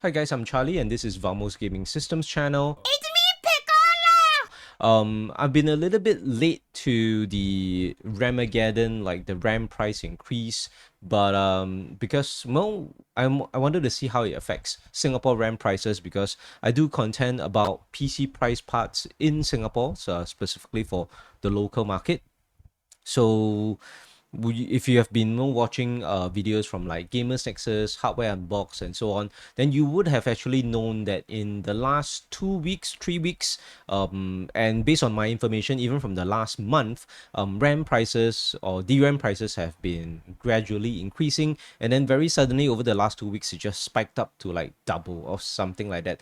Hi guys, I'm Charlie and this is Vamos Gaming Systems channel. It's me, Piccolo! I've been a little bit late to the RAMageddon, like the RAM price increase, but because I wanted to see how it affects Singapore RAM prices because I do content about PC price parts in Singapore, so specifically for the local market. So if you have been watching videos from like Gamers Nexus, Hardware Unbox, and so on, then you would have actually known that in the last 2 weeks, 3 weeks, and based on my information, even from the last month, RAM prices or DRAM prices have been gradually increasing, and then very suddenly over the last 2 weeks, it just spiked up to like double or something like that.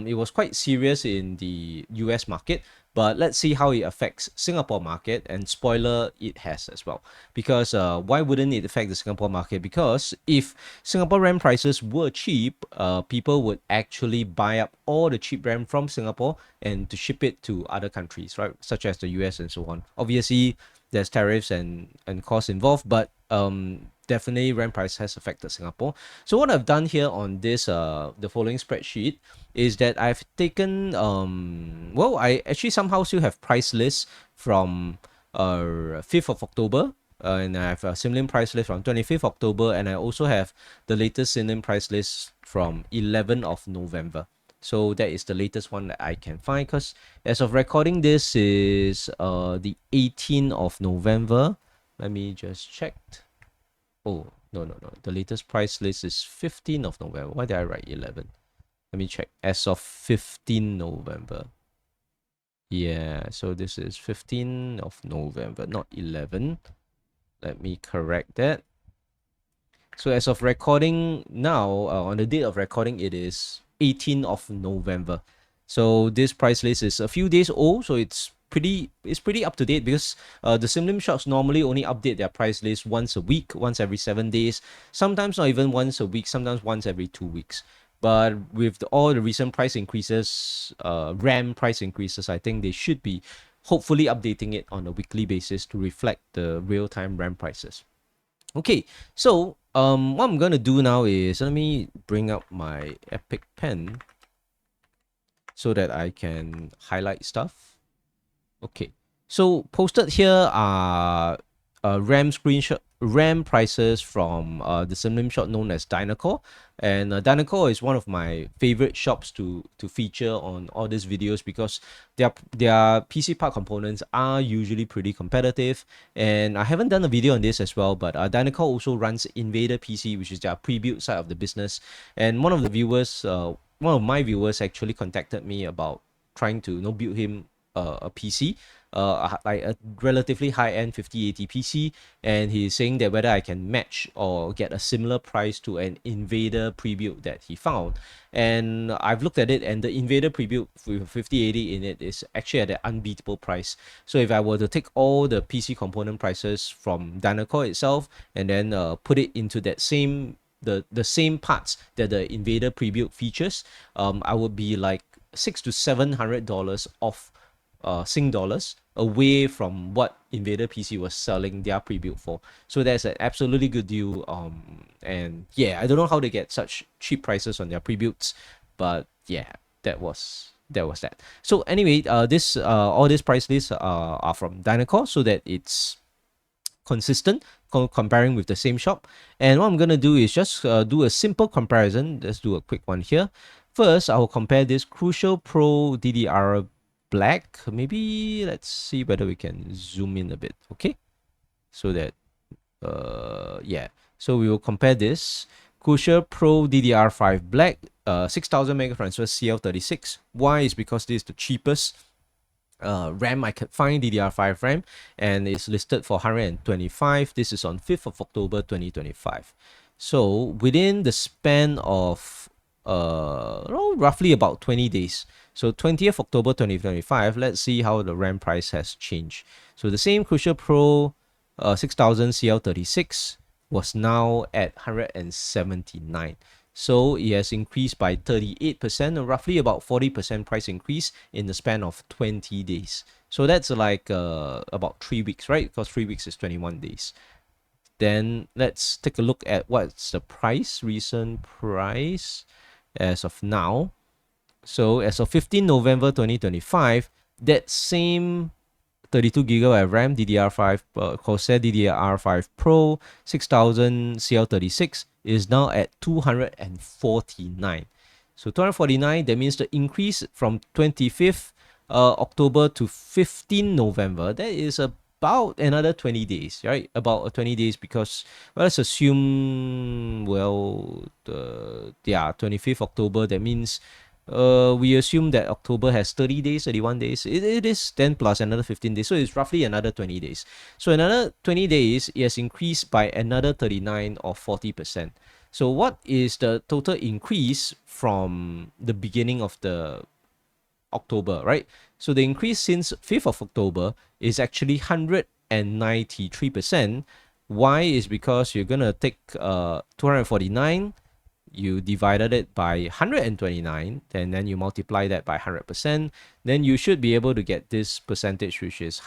It was quite serious in the US market. But let's see how it affects Singapore market, and spoiler, it has as well. Because why wouldn't it affect the Singapore market? Because if Singapore RAM prices were cheap, people would actually buy up all the cheap RAM from Singapore and to ship it to other countries, right? Such as the US and so on. Obviously, there's tariffs and costs involved, but definitely RAM price has affected Singapore. So what I've done here on this the following spreadsheet is that I've taken I actually somehow still have price lists from 5th of October, and I have a Simlim price list from 25th October, and I also have the latest Simlim price list from 11th of November. So that is the latest one that I can find, because as of recording this is the 18th of November. Let me just check. Oh, no. The latest price list is 15th of November. Why did I write 11? Let me check. As of 15 November. Yeah, so this is 15th of November, not 11. Let me correct that. So as of recording now, on the date of recording, it is 18th of November. So this price list is a few days old, so it's pretty up to date, because the Simlim shops normally only update their price list once a week, once every 7 days, sometimes not even once a week, sometimes once every 2 weeks. But with all the recent price increases, RAM price increases, I think they should be hopefully updating it on a weekly basis to reflect the real-time RAM prices. Okay, so what I'm gonna do now is, let me bring up my Epic Pen so that I can highlight stuff. Okay, so posted here are RAM prices from the Simlim shop known as Dynacore, and Dynacore is one of my favorite shops to feature on all these videos, because their PC part components are usually pretty competitive. And I haven't done a video on this as well, but Dynacore also runs Invader PC, which is their pre-built side of the business. And one of my viewers actually contacted me about trying to build him a PC, like a relatively high-end 5080 PC, and he's saying that whether I can match or get a similar price to an Invader pre-built that he found. And I've looked at it, and the Invader pre-built with 5080 in it is actually at an unbeatable price. So if I were to take all the PC component prices from Dynacore itself and then put it into that same the same parts that the Invader pre-built features, I would be like $600 to $700 off Sing dollars away from what Invader PC was selling their pre-built for. So that's an absolutely good deal. And yeah, I don't know how they get such cheap prices on their pre-builts, but yeah, that was that. So anyway, this all these price lists are from Dynacore, so that it's consistent comparing with the same shop. And what I'm gonna do is just do a simple comparison. Let's do a quick one here. First, I will compare this Crucial Pro DDR Black. Maybe let's see whether we can zoom in a bit. Okay, so that yeah, so we will compare this Crucial Pro DDR5 Black 6000 megatransfer CL36. Why? Is because this is the cheapest RAM I could find, DDR5 RAM, and it's listed for 125. This is on 5th of October 2025. So within the span of roughly about 20 days. So 20th October 2025, let's see how the RAM price has changed. So the same Crucial Pro 6000 CL36 was now at 179. So it has increased by 38%, or roughly about 40% price increase in the span of 20 days. So that's like about 3 weeks, right? Because 3 weeks is 21 days. Then let's take a look at what's the price, recent price. as of now. So as of 15 November 2025, that same 32GB RAM DDR5 Corsair DDR5 Pro 6000 CL36 is now at 249. So 249, that means the increase from 25th October to 15 November, that is about another 20 days, right? About 20 days because, well, let's assume, well, 25th October, that means we assume that October has 30 days, 31 days. It is 10 plus another 15 days. So it's roughly another 20 days. So another 20 days, it has increased by another 39 or 40%. So what is the total increase from the beginning of the October, right? So the increase since 5th of October is actually 193%. Why? Is because you're going to take 249, you divided it by 129, and then you multiply that by 100%, then you should be able to get this percentage, which is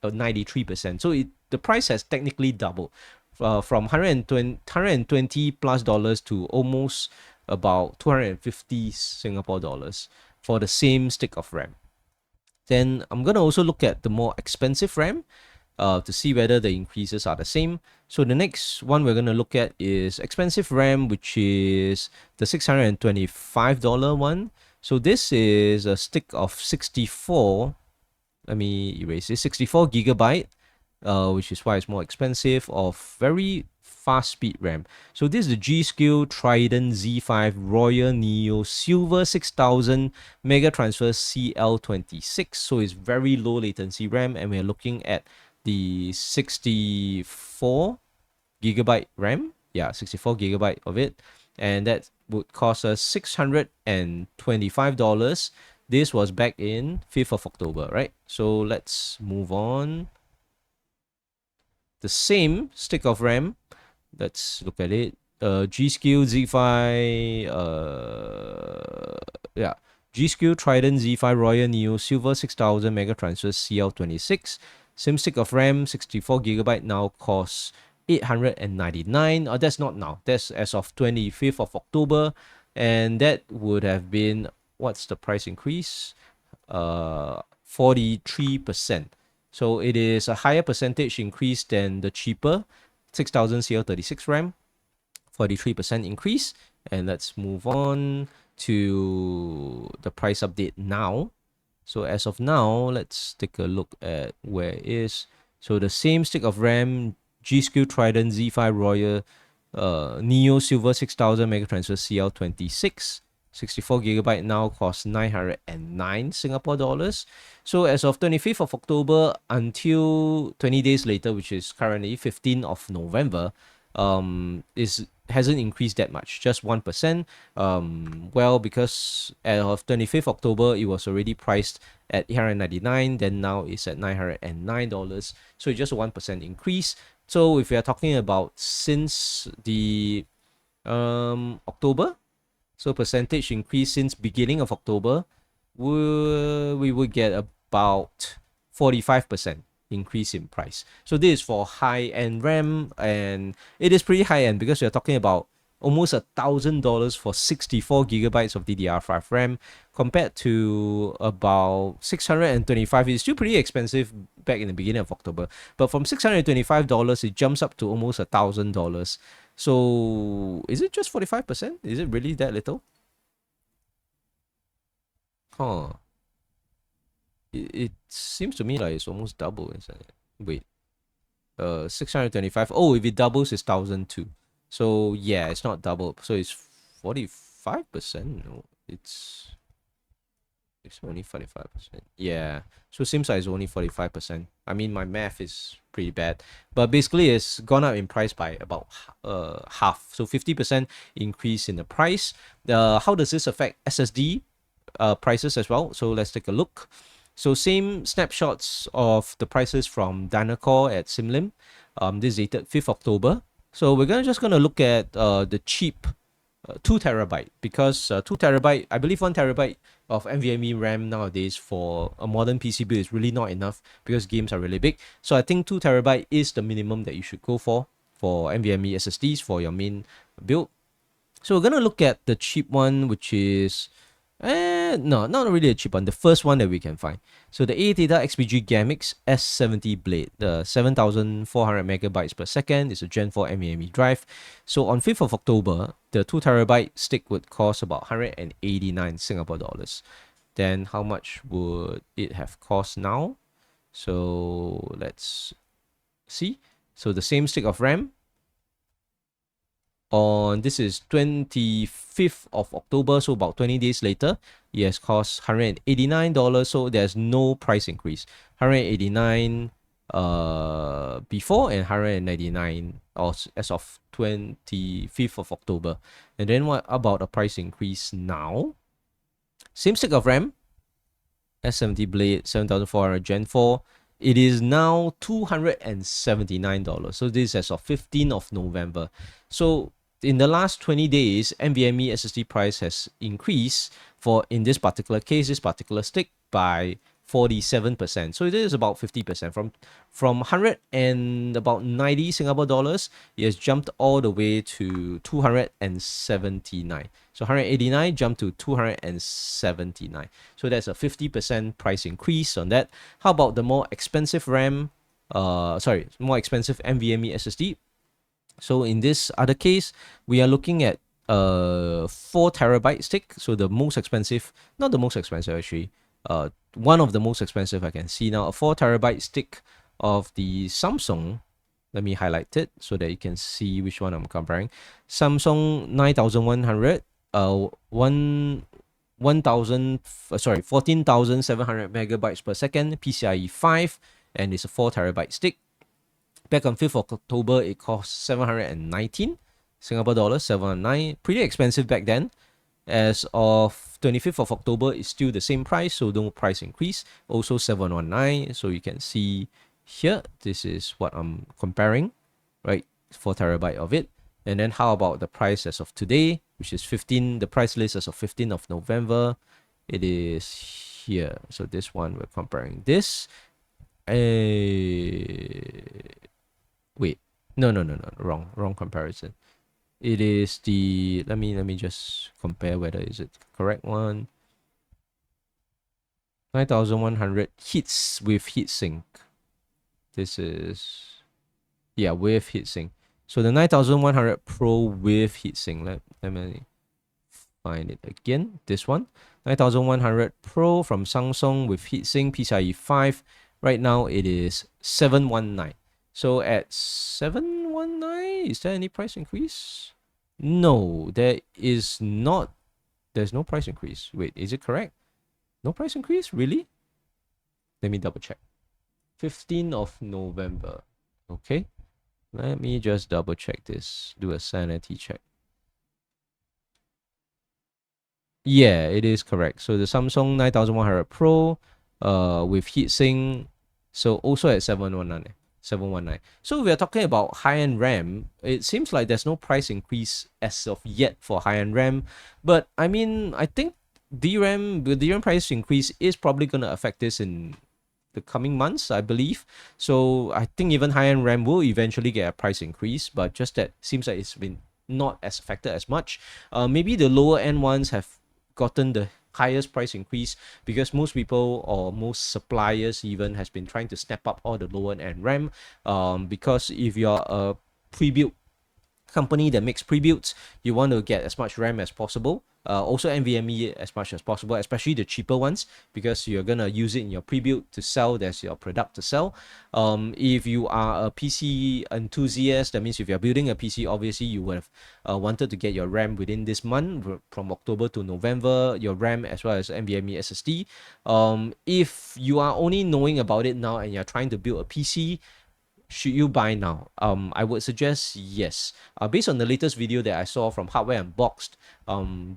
93%. So the price has technically doubled from 120 plus dollars to almost about 250 Singapore dollars for the same stick of RAM. Then I'm going to also look at the more expensive RAM to see whether the increases are the same. So the next one we're going to look at is expensive RAM, which is the $625 one. So this is a stick of 64. Let me erase it. 64 gigabyte, which is why it's more expensive, of very fast speed RAM. So this is the G-Skill Trident Z5 Royal Neo Silver 6000 Mega Transfer CL26. So it's very low latency RAM, and we're looking at the 64 gigabyte RAM. Yeah, 64 gigabyte of it. And that would cost us $625. This was back in 5th of October, right? So let's move on. The same stick of RAM. Let's look at it. G-Skill Z5, G-Skill Trident Z5 Royal Neo Silver 6000 Mega Transfer CL26. Same stick of RAM, 64 gigabyte, now costs $899. That's not now. That's as of 25th of October, and that would have been, what's the price increase? 43%. So it is a higher percentage increase than the cheaper 6000 CL36 RAM, 43% increase. And let's move on to the price update now. So as of now, let's take a look at where it is. So the same stick of RAM, G-Skill Trident Z5 Royal Neo Silver 6000 Mega Transfer CL26, 64 gigabyte, now costs 909 Singapore dollars. So as of 25th of October until 20 days later, which is currently 15th of November, hasn't increased that much, just 1%. Well, because as of 25th October, it was already priced at $899, then now it's at $909. So it's just a 1% increase. So if we are talking about since the October, so percentage increase since beginning of October, we would get about 45% increase in price. So this is for high-end RAM, and it is pretty high-end because you're talking about almost $1,000 for 64 gigabytes of DDR5 RAM, compared to about 625. It's still pretty expensive back in the beginning of October, but from $625, it jumps up to almost $1,000. So is it just 45%? Is it really that little? Huh. It seems to me like it's almost double, isn't it? Wait. 625. Oh, if it doubles, it's 1,002. So yeah, it's not double. So it's 45%. No, it's only 45%. Yeah. So it seems like it's only 45%. I mean, my math is pretty bad. But basically, it's gone up in price by about half. So 50% increase in the price. How does this affect SSD prices as well? So let's take a look. So same snapshots of the prices from Dynacore at Simlim. This is dated 5th October. So we're just gonna look at the cheap 2 terabyte, because 2 terabyte, I believe 1 terabyte of NVMe RAM nowadays for a modern PC build is really not enough because games are really big. So I think 2 terabyte is the minimum that you should go for NVMe SSDs for your main build. So we're gonna look at the cheap one, which is no, not really a cheap one. The first one that we can find. So the ADATA XPG Gamix S70 blade, the 7,400 megabytes per second is a Gen 4 NVMe drive. So on 5th of October, the 2 terabyte stick would cost about 189 Singapore dollars. Then how much would it have cost now? So let's see. So the same stick of RAM on this is 25th of October, so about 20 days later, it has cost $189. So there's no price increase. 189 before and 199 as of 25th of October. And then what about a price increase now? Same stick of RAM, S70 blade, 7400 Gen 4. It is now $279. So this is as of 15th of November. So in the last 20 days, NVMe SSD price has increased for, in this particular case, this particular stick by 47%. So it is about 50%. From 100 and about 90 Singapore dollars, it has jumped all the way to 279. So 189 jumped to 279. So that's a 50% price increase on that. How about the more expensive RAM? More expensive NVMe SSD. So in this other case, we are looking at a 4 terabyte stick. So the most expensive, not the most expensive actually, one of the most expensive I can see now, a 4 terabyte stick of the Samsung. Let me highlight it so that you can see which one I'm comparing. Samsung 9100, 14,700 megabytes per second, PCIe 5, and it's a 4 terabyte stick. Back on 5th of October, it cost 719 Singapore dollars, 719. Pretty expensive back then. As of 25th of October, it's still the same price, so no price increase. Also 719. So you can see here, this is what I'm comparing, right? 4 terabyte of it. And then how about the price as of today, which is 15, the price list as of 15th of November. It is here. So this one, we're comparing this. Wait, no, wrong comparison. It is the, let me just compare whether is it the correct one. 9100 hits with heatsink. This is, yeah, with heatsink. So the 9100 Pro with heatsink. Let me find it again. This one, 9100 Pro from Samsung with heatsink, PCIe 5. Right now it is 719. So at 719, is there any price increase? No, there is not. There's no price increase. Wait, is it correct? No price increase? Really? Let me double check. 15th of November. Okay. Let me just double check this. Do a sanity check. Yeah, it is correct. So the Samsung 9100 Pro with heatsink, so also at 719. 719. So we are talking about high-end RAM. It seems like there's no price increase as of yet for high-end RAM. But I mean, I think the DRAM price increase is probably going to affect this in the coming months, I believe. So I think even high-end RAM will eventually get a price increase, but just that seems like it's been not as affected as much. Maybe the lower end ones have gotten the highest price increase because most people or most suppliers even has been trying to snap up all the lower end RAM. Because if you're a pre-built company that makes pre-builds, you want to get as much RAM as possible. Also NVMe as much as possible, especially the cheaper ones, because you're gonna use it in your pre-build to sell. There's your product to sell. If you are a PC enthusiast, that means if you're building a PC, obviously you would have wanted to get your RAM within this month, from October to November, your RAM as well as NVMe SSD. If you are only knowing about it now and you're trying to build a PC, should you buy now? I would suggest yes. Based on the latest video that I saw from Hardware Unboxed,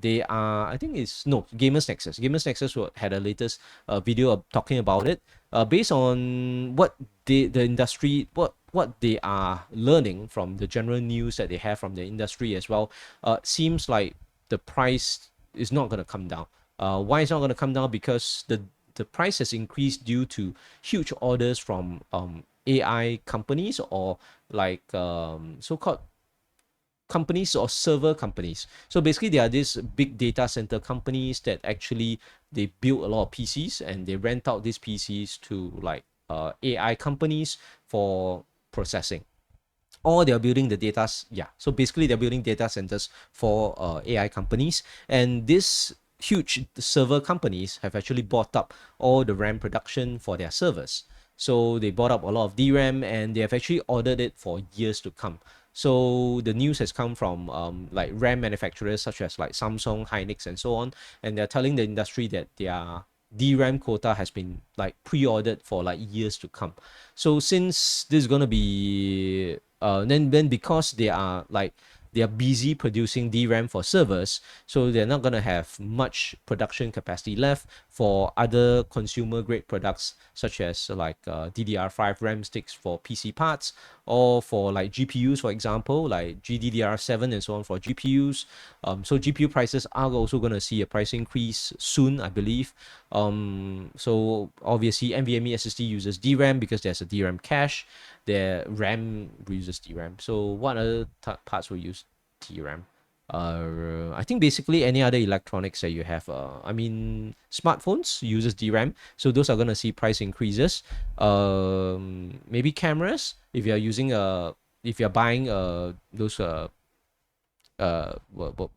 they are, I think it's, no, Gamers Nexus. Gamers Nexus had a latest video talking about it. Based on what the industry, what they are learning from the general news that they have from the industry as well, seems like the price is not going to come down. Why it's not going to come down? Because the price has increased due to huge orders from AI companies, or like so-called companies or server companies. So basically, there are these big data center companies that actually they build a lot of PCs and they rent out these PCs to like AI companies for processing. Or they're building the data. Yeah, so basically they're building data centers for AI companies, and this huge server companies have actually bought up all the RAM production for their servers. So they bought up a lot of DRAM and they have actually ordered it for years to come. So the news has come from like RAM manufacturers such as like Samsung, HIKES, and so on, and they're telling the industry that their DRAM quota has been like pre-ordered for like years to come. So since this is gonna be then because they are busy producing DRAM for servers, so they're not gonna have much production capacity left for other consumer grade products such as like DDR5 RAM sticks for PC parts, or for like GPUs, for example, like GDDR7 and so on for GPUs. So GPU prices are also gonna see a price increase soon, I believe. So obviously NVMe SSD uses DRAM because there's a DRAM cache. The RAM uses DRAM. So what other parts will use DRAM? I think basically any other electronics that you have. I mean, smartphones uses DRAM, so those are gonna see price increases. Maybe cameras. If you're buying those what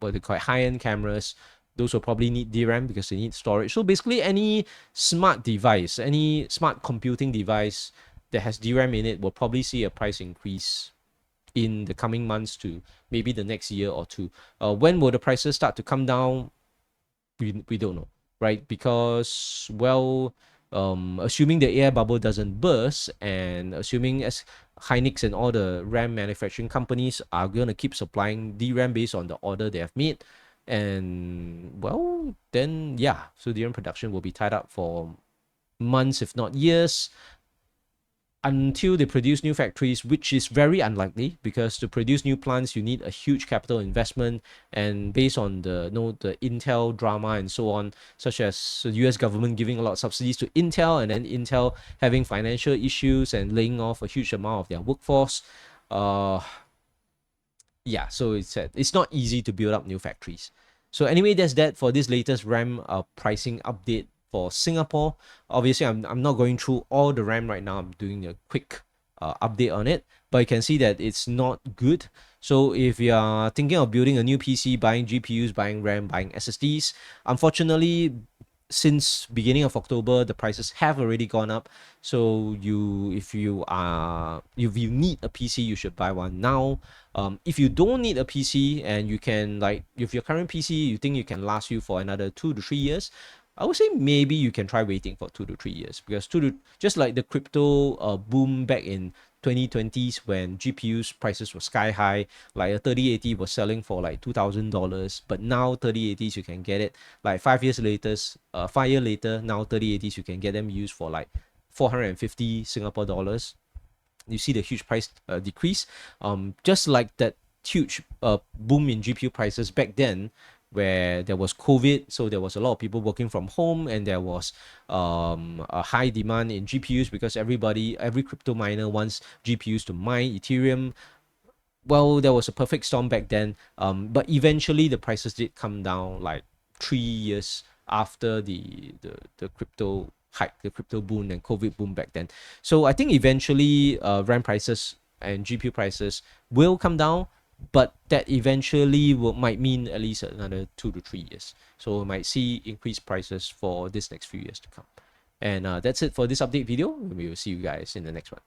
they call it, high-end cameras, those will probably need DRAM because they need storage. So basically any smart device, any smart computing device that has DRAM in it will probably see a price increase in the coming months to maybe the next year or two. When will the prices start to come down? We don't know, right? Because, well, assuming the air bubble doesn't burst, and assuming as Hynix and all the RAM manufacturing companies are going to keep supplying DRAM based on the order they have made, and well, then yeah, so DRAM production will be tied up for months, if not years, until they produce new factories, which is very unlikely because to produce new plants you need a huge capital investment. And based on the Intel drama and so on, such as the US government giving a lot of subsidies to Intel, and then Intel having financial issues and laying off a huge amount of their workforce, yeah, so it's not easy to build up new factories. So anyway, that's that for this latest RAM pricing update for Singapore. Obviously, I'm not going through all the RAM right now. I'm doing a quick update on it, but you can see that it's not good. So if you are thinking of building a new PC, buying GPUs, buying RAM, buying SSDs, unfortunately, since beginning of October, the prices have already gone up. So if you need a PC, you should buy one now. If you don't need a PC and you can, like, if your current PC you think you can last you for another 2 to 3 years, I would say maybe you can try waiting for 2 to 3 years, because just like the crypto boom back in 2020s when GPUs prices were sky high, like a 3080 was selling for like $2,000, but now 3080s you can get it like 5 years later, 5 year later, now 3080s you can get them used for like 450 Singapore dollars. You see the huge price decrease, just like that huge boom in GPU prices back then, where there was COVID, so there was a lot of people working from home, and there was a high demand in GPUs because every crypto miner wants GPUs to mine Ethereum. Well, there was a perfect storm back then, but eventually the prices did come down like 3 years after the crypto hike, the crypto boom and COVID boom back then. So I think eventually RAM prices and GPU prices will come down, but that eventually might mean at least another 2 to 3 years. So we might see increased prices for this next few years to come. And that's it for this update video. We will see you guys in the next one.